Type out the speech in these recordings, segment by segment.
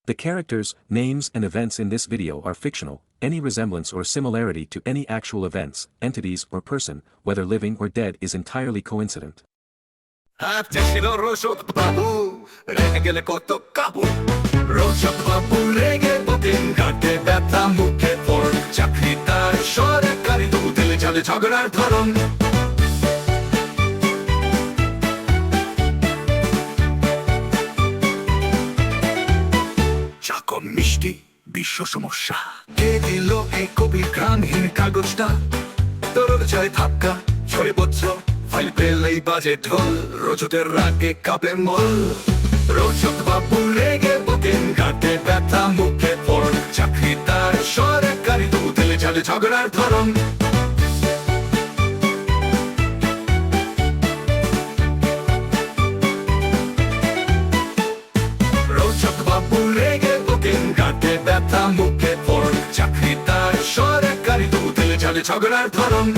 The characters, names and events in this video are fictional. Any resemblance or similarity to any actual events, entities or person, whether living or dead, is entirely coincident. হাঁটছে ছিল রসদ বাবু রেখে গেলে কত কাবু রসদ বাবু রেগে বকেন ঘাটে ব্যথা মুখে পড় চাকরি তার সরকারি তবু তেলে চলে ঝগড়ার ধরন চাকর মিষ্টি বিশ্ব সমস্যা কে দিল এই কবির গ্রামহীন কাগজটা তোর চাই ধাক্কা ছয় বছর ফাইল পেলেই বাজে ঢোল রজতের রাগে কাঁপে মল রজত বাবু রেগে বকেন ঘাটে ব্যথা মুখে পড় চাকরি তার সরকারি তবু তেলে চলে ঝগড়ার ধরন রজত বাবু রেগে বকেন ঘাটে ব্যথা মুখে পড় চাকরি তার সরকারি তবু তেলে চলে ঝগড়ার ধরন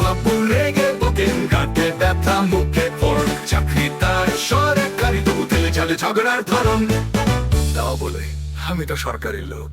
বাবু রেগে বকেন ঘাটে ব্যথা মুখে পড় চাকরি তার সরকারি তবু তেলে চলে ঝগড়ার ধরন তাও বলে আমি তো সরকারি লোক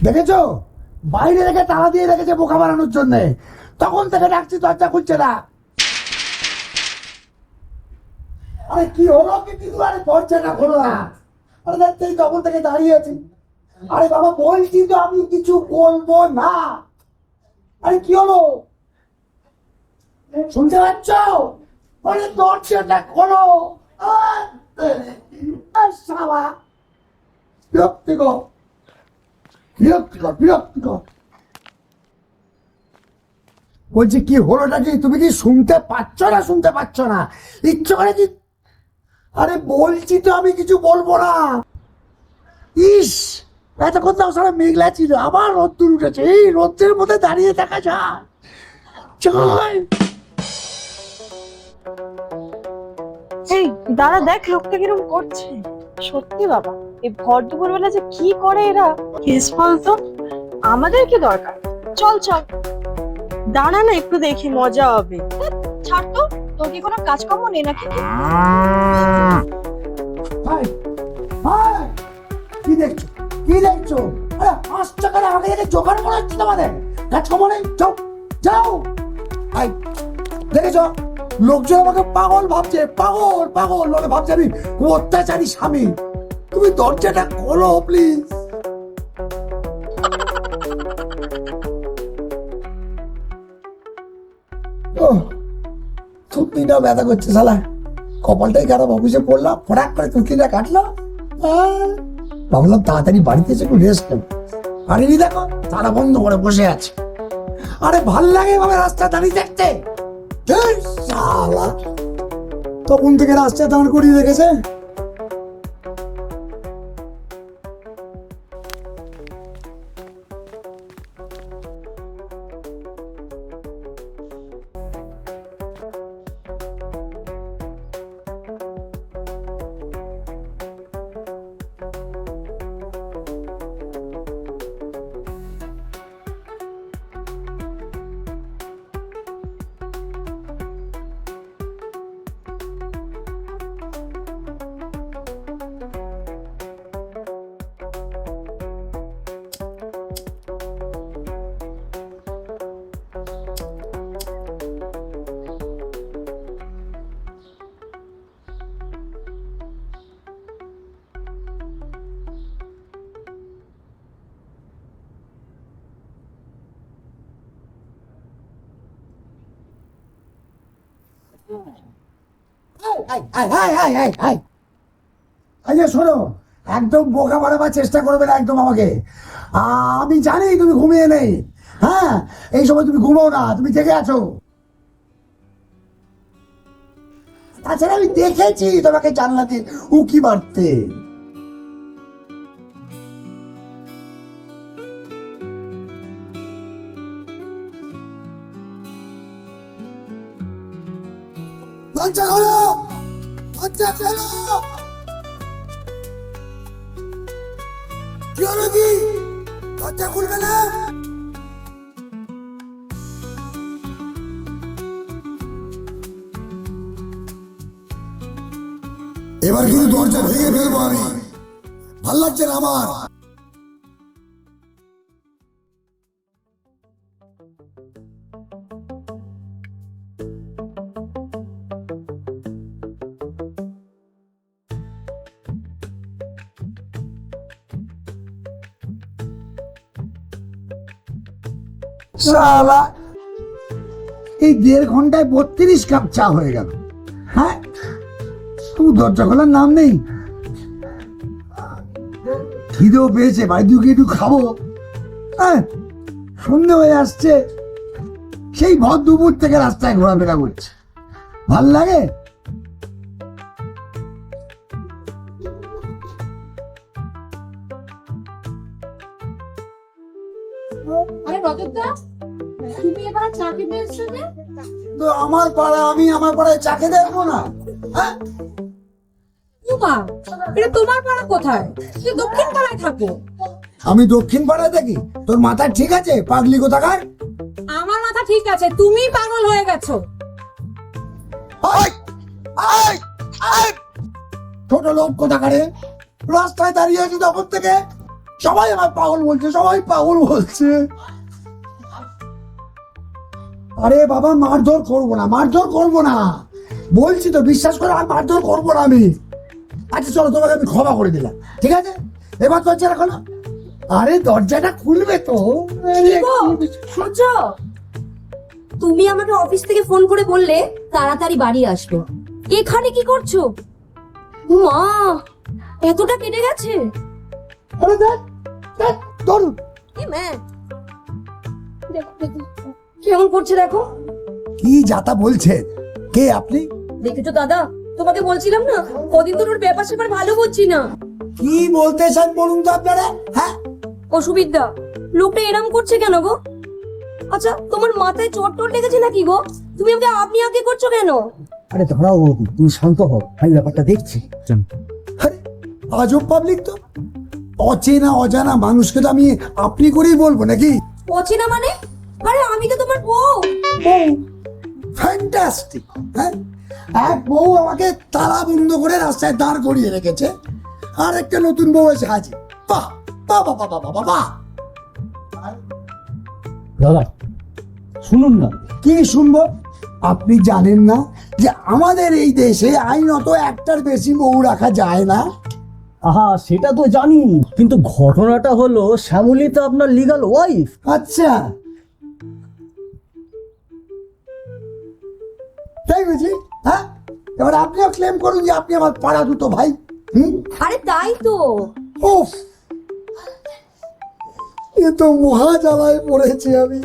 দেখেছো বাইরে রেখে তালা দিয়ে রেখেছে বোকা বানানোর জন্য তখন থেকে ডাকছি দরজা খুলছে না আরে কি হলো কি আরে দরজাটা খোলো না আরে দেখতে তখন থেকে দাঁড়িয়ে আছি আরে বাবা বলছি তো আমি কিছু বলবো না আরে কি হলো শুনতে পাচ্ছ আরে দরজাটা খোলো শালা বিরক্তিকর বিরক্তিকর বলছি কি হলোটা কি তুমি কি শুনতে পাচ্ছ না ইচ্ছে করে কি আরে বলছি তো আমি কিছু বলবো না ইস এতক্ষণ তো সারা মেঘলা ছিল আবার রোদ্দুর উঠেছে এই রোদ্রের মধ্যে দাঁড়িয়ে থাকা যায় এই দাদা দেখ লোকটা কিরকম করছে সত্যি বাবা এই ভর দুপুরবেলা যে কি করে এরা কেস বলতো আমাদের কি দরকার চল চল দাঁড়া না একটু দেখি মজা হবে ছাড় তো তোর কি কোনো কাজকর্ম নেই নাকি কি দেখছো আরে 5 টাকা আমাকে দেখে জোগাড় করা হচ্ছে তোমাদের কাজকর্ম নেই যাও যাও দেখেছো লোকজন আমাকে পাগল ভাবছে পাগল ওরা ভাবছে আমি অত্যাচারী স্বামী তুমি দরজাটা খোলো প্লিজ থুতনিটা ব্যথা করছে শালা কপালটাই খারাপ অফিসে পড়লাম ফটাক করে থুতনিটা কাটলো ভাবলাম তাড়াতাড়ি বাড়িতে এসে একটু রেস্ট নেব পারিনি দেখো তারা বন্ধ করে বসে আছে আরে ভাল লাগে এভাবে রাস্তা দাঁড়িয়ে দেখতে তখন থেকে রাস্তা দাঁড় করিয়ে রেখেছে আচ্ছা শোনো, একদম বোকা বানাবার চেষ্টা করবে না একদম আমাকে। আমি জানি তুমি ঘুমিয়ে নেই। হ্যাঁ, এই সময় তুমি ঘুমাও না, তুমি জেগে আছো। তাছাড়া আমি দেখেছি তোমাকে জানলাতে উকি মারতে। দরজা খোলো, দরজা খোলো। কি হলো কি? দরজা খুলবে না? এবার কিন্তু দরজা ভেঙে ফেলবো আমি। ভাল লাগছে না আমার। শালা, এই 1.5 ঘন্টায় 32 কাপ চা হয়ে গেল। হ্যাঁ, শুধু দরজা খোলার নাম নেই। খিদেও পেয়েছে, বাড়ি দুকে একটু খাবো। হ্যাঁ, সন্ধে হয়ে আসছে, সেই ভর দুপুর থেকে রাস্তায় ঘোরাফেরা করছে। ভাল লাগে? আরে রজতদা, তুমি এবার চা খেতে এসছো যে? তো আমার পাড়া, আমি আমার পাড়ায় চা খেতে আসবো না? হ্যাঁ, উমা, এটা তোমার পাড়া কোথায়? তুমি দক্ষিণ পাড়ায় থাকো। আমি দক্ষিণ পাড়ায় থাকি। তোর মাথা ঠিক আছে পাগলি কোথাকার? আমার মাথা ঠিক আছে, তুমি পাগল হয়ে গেছো। আয়, আয়, আয়। ছোট লোক কোথাকারে, রাস্তায় দাঁড়িয়ে আছি তখন থেকে সবাই আমার পাগল বলছে, সবাই পাগল বলছে। আরে বাবা, মারধর করবো না, মারধর করবো না বলছি তো, বিশ্বাস করে। আর মারধর করবো না আমি। আচ্ছা চলো, তোমাকে আমি ক্ষমা করে দিলাম, ঠিক আছে? এবার দরজাটা খোলো। আরে দরজাটা খুলবে তো। সূর্য, তুমি আমাকে অফিস থেকে ফোন করে বললে তাড়াতাড়ি বাড়ি আসবে। এখানে কি করছো? মা, এতটা কেটে গেছে? আরে দেখ, দেখ, ধরুন। এ মা, দেখো দেখো কেমন করছে দেখো। কি যাতা বলছেন? কে আপনি? দেখেছো দাদা, তোমাকে বলছিলাম না কদিন তোর ব্যাপার স্যাপার ভালো বুঝছি না। কি বলতে চান বলুন তো আপনারা? হ্যাঁ, অসুবিধা, লোকটা এরম করছে কেন গো? আচ্ছা, তোমার মাথায় চোট টোট লেগেছে নাকি গো? তুমি আমাকে আপনি আগে করছো কেন? আরে ধরাও, তুমি শান্ত হও, আমি ব্যাপারটা দেখছি। আরে আজব পাবলিক তো। অচেনা অজানা মানুষকে তো আমি আপনি করেই বলবো নাকি? অচেনা মানে? আরে আমি তো তোমার বউ। ফ্যান্টাস্টিক। হ্যাঁ, এক বউ আমাকে তালা বন্ধ করে রাস্তায় দাঁড় করিয়ে রেখেছে, আর একটা নতুন বউ এসে হাজির। বাহ বাহ বাহ বাহ বাহ বাহ। দাদা শুনুন না। কি শুনবো? আপনি জানেন না যে আমাদের এই দেশে আইনত একটার বেশি বউ রাখা যায় না? আহা, সেটা তো জানি, কিন্তু ঘটনাটা হলো শ্যামলী তো আপনার লিগ্যাল ওয়াইফ। আচ্ছা, তাই বুঝি? হ্যাঁ, এবার আপনিও ক্লেম করুন যে আপনি আমার পাড়া দুটো ভাই। আরে তাই তো। উফ, এ তো মহা জ্বালায় পড়েছি আমি।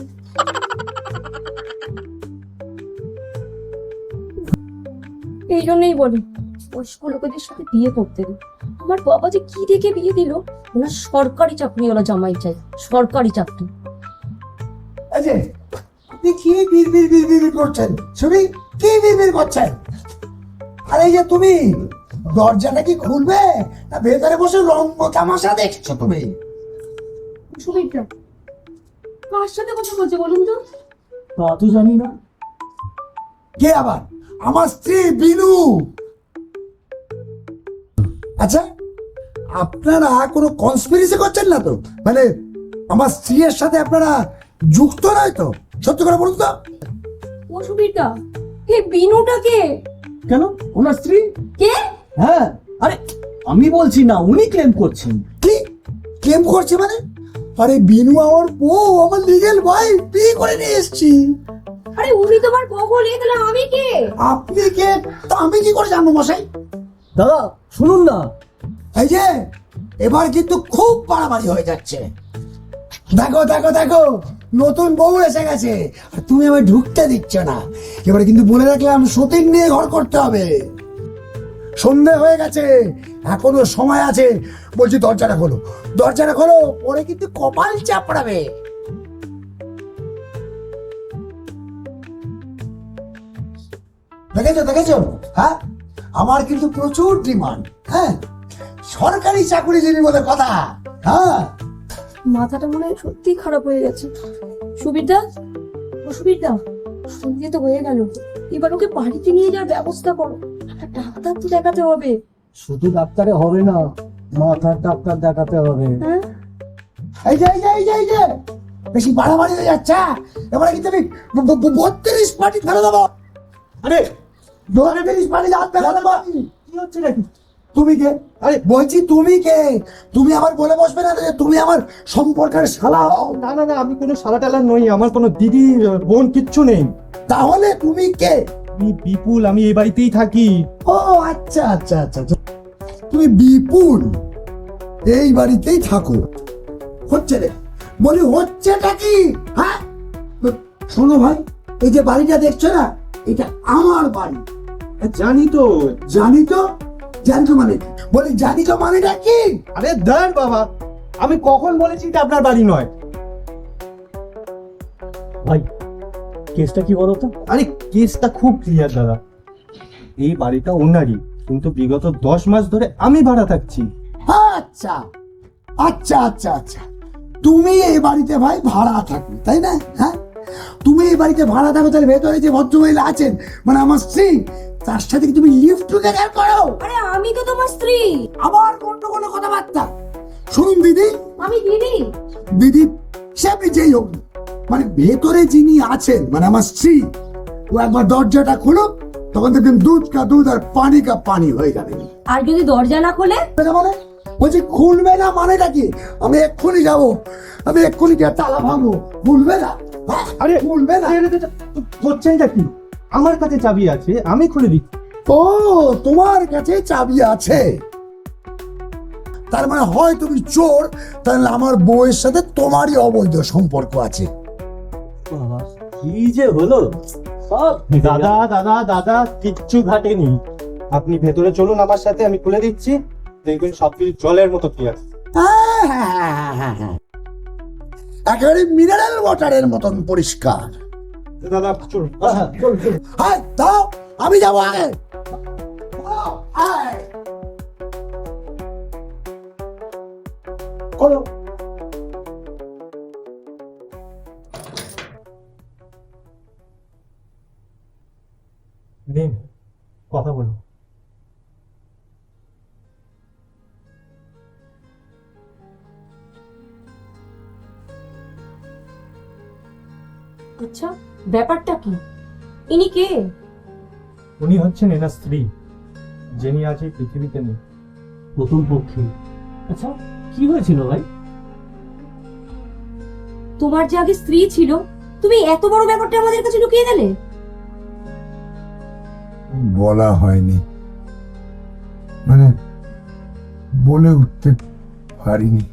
এই জন্যই বলি বয়স্ক লোকেদের সাথে বিয়ে করতে দিই। আমার বাবা যে কি দেখে বিয়ে দিল, ওনার সরকারি চাকরিওয়ালা জামাই চাই, সরকারি চাকরি। এই যে আপনি কি বিড় করছেন? শুনি, কি বিড় করছেন? আরে এই যে তুমি দরজাটা কি খুলবে না ভেতরে বসে রঙ্গ তামাশা দেখছো তুমি? সুবিধা কার সাথে কথা বলছে বলুন তো? তা তো জানি না। কে আবার? আমার স্ত্রী বিনু। আচ্ছা, আপনারা কোনো কনস্পিরেসি করছেন না তো? মানে আমার স্ত্রীর সাথে আপনারা যুক্ত নয় তো? সত্যি করে বলুন তো। অসুবিধা, এই বিনুটা কে? কেন, ওনার স্ত্রী? কে? হ্যাঁ, আরে আমি বলছি না, উনি ক্লেম করছেন। কি ক্লেম করছে মানে? আরে বিনু আমার বউ, আমার লিগেল ভাই, বিয়ে করে নিয়ে এসছি। আরে উনি তোমার বউ হলে তাহলে আমি কে? আপনি কে? তা আমি কি করে জানবো মশাই? দাদা শুনুন না। এই যে এবার কিন্তু খুব বাড়াবাড়ি হয়ে যাচ্ছে। দেখো দেখো দেখো, নতুন বউ এসে গেছে আর তুমি আমায় ঢুকতে দিচ্ছ না। এবারে কিন্তু বলে রাখলাম সতীন নিয়ে ঘর করতে হবে। সন্ধে হয়ে গেছে, এখনো সময় আছে। বলছি দরজাটা খোলো, দরজাটা খোলো, পরে কিন্তু কপাল চাপড়াবে। দেখেছো দেখেছো, হ্যাঁ আমার কিন্তু প্রচুর ডিমান্ড। হ্যাঁ, সরকারি চাকরিজীবী বলে কথা। হ্যাঁ, মাথাটা মনে হয় সত্যি খারাপ হয়ে গেছে। সুবিরদা, ও সুবিরদা, সন্ধে তো হয়ে গেল, এবার ওকে বাড়িতে নিয়ে যাওয়ার ব্যবস্থা করো। একটা ডাক্তার তো দেখাতে হবে। শুধু ডাক্তারে হবে না, মাথার ডাক্তার দেখাতে হবে। হ্যাঁ, এই যে এই যে এই যে এই যে বেশি বাড়াবাড়ি হয়ে যাচ্ছে। এবারে কিন্তু আমি 32 পার্টি ফেলে দেবো। আরে 32 পার্টি হাত ফেলে দেবো। কি হচ্ছে নাকি? তুমি কে? আরে বলছি তুমি কে? তুমি আবার বলে বসবে না যে তুমি আমার সম্পর্কের শালা হও। না না না, আমি কোনো শালা টালা নই, আমার কোনো দিদি বোন কিচ্ছু নেই। তাহলে তুমি কে? আমি বিপুল, আমি এই বাড়িতেই থাকি। ও আচ্ছা আচ্ছা আচ্ছা আচ্ছা। তুমি বিপুল, এই বাড়িতেই থাকো। হচ্ছে রে, বলি হচ্ছেটা কি? হ্যাঁ শোনো ভাই, এই যে বাড়িটা দেখছো না, এটা আমার বাড়ি। জানি তো। জানি তো? জানতো মানে কি? বলি জানি তো মানেটা কি? আরে দাঁড় বাবা, আমি কখন বলেছি এটা আপনার বাড়ি নয়? ভাই কেসটা কি বলো তো? আরে কেসটা খুব ক্লিয়ার দাদা, এই বাড়িটা ওনারই, কিন্তু বিগত 10 মাস ধরে আমি ভাড়া থাকছি। আচ্ছা আচ্ছা আচ্ছা আচ্ছা, তুমি এই বাড়িতে ভাই ভাড়া থাকো তাই না? হ্যাঁ, তুমি এই বাড়িতে ভাড়া থাকো, তাহলে ভেতরে যে ভদ্রমহিলা আছেন মানে আমার স্ত্রী, তার সাথে কি তুমি লিভ টুগেদার করো? আরে আমি তো তোমার স্ত্রী। আবার গন্ডগোল কথাবার্তা। শুনুন দিদি, আমি দিদি। দিদি সে আপনি যেই হোক, মানে ভেতরে যিনি আছেন মানে আমার স্ত্রী, ও একবার দরজাটা খুলুক, তখন দেখবেন দুধ কা দুধ আর পানি কা পানি হয়ে যাবে। আর যদি দরজা না খোলে? মানে বলছি খুলবে না মানেটা কি? আমি এক্ষুনি যাবো, আমি এক্ষুনি গিয়ে তালা ভাঙবো। খুলবে না? হ্যাঁ, আরে খুলবে না? হচ্ছেনটা কি? আমার কাছে চাবি আছে, আমি খুলে দিচ্ছি। ও তোমার কাছে চাবি আছে, তার মানে হয় তুমি চোর, তাহলে আমার বউয়ের সাথে তোমারই অবৈধ সম্পর্ক আছে। বাবা, কি যে হলো সব। দাদা দাদা দাদা, কিচ্ছু ঘাটেনি। আপনি ভেতরে চলুন আমার সাথে, আমি খুলে দিচ্ছি, দেখবেন সবকিছু জলের মতো ক্লিয়ার। হ্যাঁ, একেবারে মিনারেল ওয়াটারের মতন পরিষ্কার। দাদা চলুন। চল চল। হ্যাঁ দাও, আমি যাবো আগে। আয়। করো। নিন, কথা বলুন। আচ্ছা, ব্যাপারটা কি? ইনি কে? উনি হচ্ছেন এনার স্ত্রী, যিনি আজ এই পৃথিবীতে নেই। নতুন পক্ষী। আচ্ছা কি হয়েছিল ভাই? তোমার যে আগে স্ত্রী ছিল, তুমি এত বড় ব্যাপারটা আমাদের কাছে লুকিয়ে দিলে? বলা হয়নি, মানে বলে উঠতে পারিনি।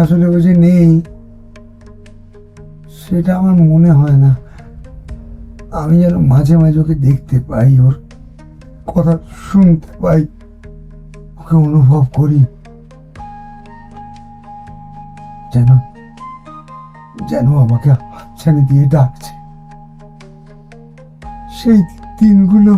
আসলে ও যে নেই সেটা আমার মনে হয় না। আমি যেন মাঝে মাঝে ওকে দেখতে পাই, ওর কথা শুনতে পাই, ওকে অনুভব করি, যেন যেন আমাকে হাতছানি দিয়ে ডাকছে। সেই দিনগুলো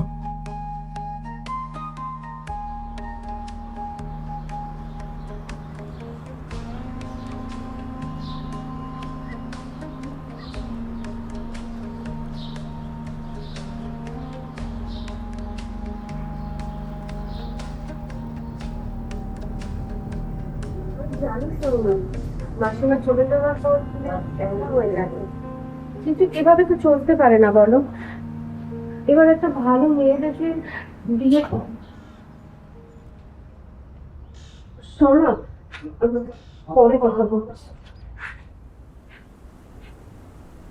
কিন্তু এভাবে তো চলতে পারে না বলো। এবার একটা ভালো মেয়ে দেখে বিয়ে শোনো, পরে কথা বলছি।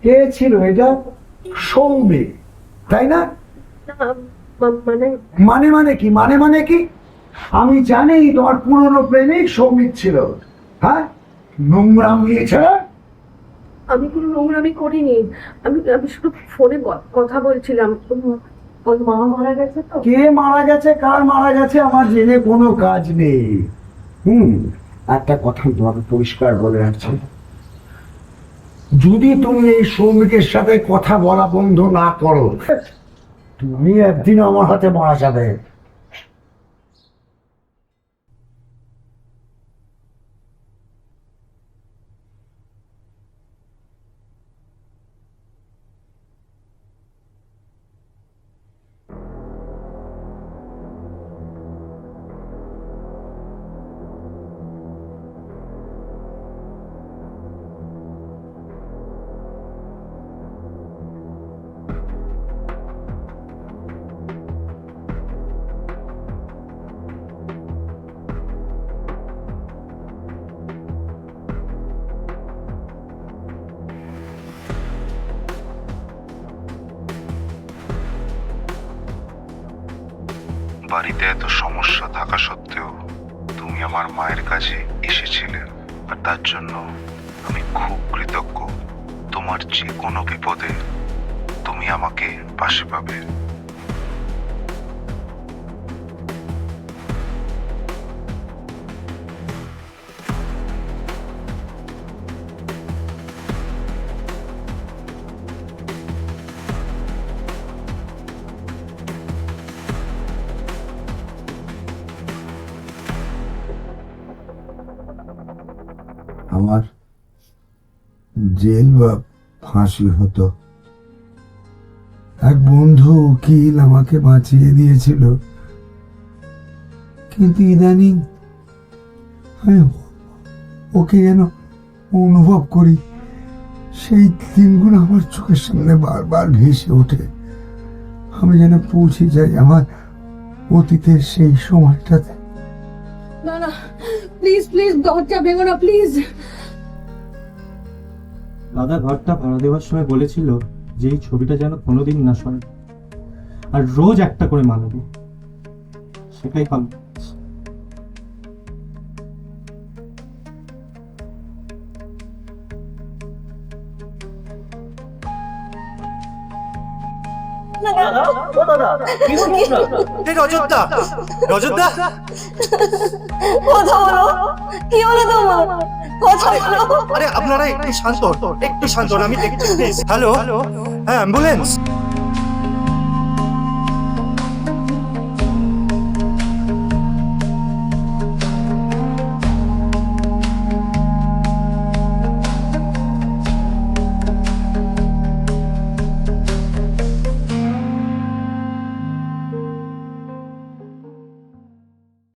কে ছিল এটা? সৌমিক, তাই না? মানে মানে কি আমি জানি তোমার পুরনো প্রেমিক সৌমিক ছিল। হ্যাঁ, নোংরাম নিয়েছে। আমি কোনো নোংরামি করিনি, আমি শুধু ফোনে কথা বলছিলাম। ওর মা মারা গেছে তো। কে মারা গেছে, কার মারা গেছে আমার জেনে কোনো কাজ নেই। একটা কথা তোমাকে পরিষ্কার বলে রাখছি, যদি তুমি এই সৌমিকের সাথে কথা বলা বন্ধ না করো, তুমি একদিন আমার হাতে মারা যাবে। বাড়িতে এত সমস্যা থাকা সত্ত্বেও তুমি আমার মায়ের কাছে এসেছিলে, আর তার জন্য আমি খুব কৃতজ্ঞ। তোমার যে কোনো বিপদে তুমি আমাকে পাশে পাবে। আমার জেল বা ফাঁসি হতো। এক বন্ধু উকিল আমাকে বাঁচিয়ে দিয়েছিল, কিন্তু ইদানিং আমি ওকে যেন অনুভব করি। সেই দিনগুলো আমার চোখের সামনে বারবার ভেসে ওঠে। আমি যেন পৌঁছে যাই আমার অতীতের সেই সময়টাতে। না না, প্লিজ প্লিজ দরজা ভেঙো না, প্লিজ। দাদা ঘরটা ভাড়া দেওয়ার সময় বলেছিল যে এই ছবিটা যেন কোনোদিন না সরে, আর রোজ একটা করে মালা দিই। সেটাই পাবো। রজতদা, রজতদা, কথা বলো, কি হলো তোমার? কথা বলো। আরে আপনারা একটু শান্ত হন, আমি দেখছি। হ্যালো, হ্যাঁ অ্যাম্বুলেন্স।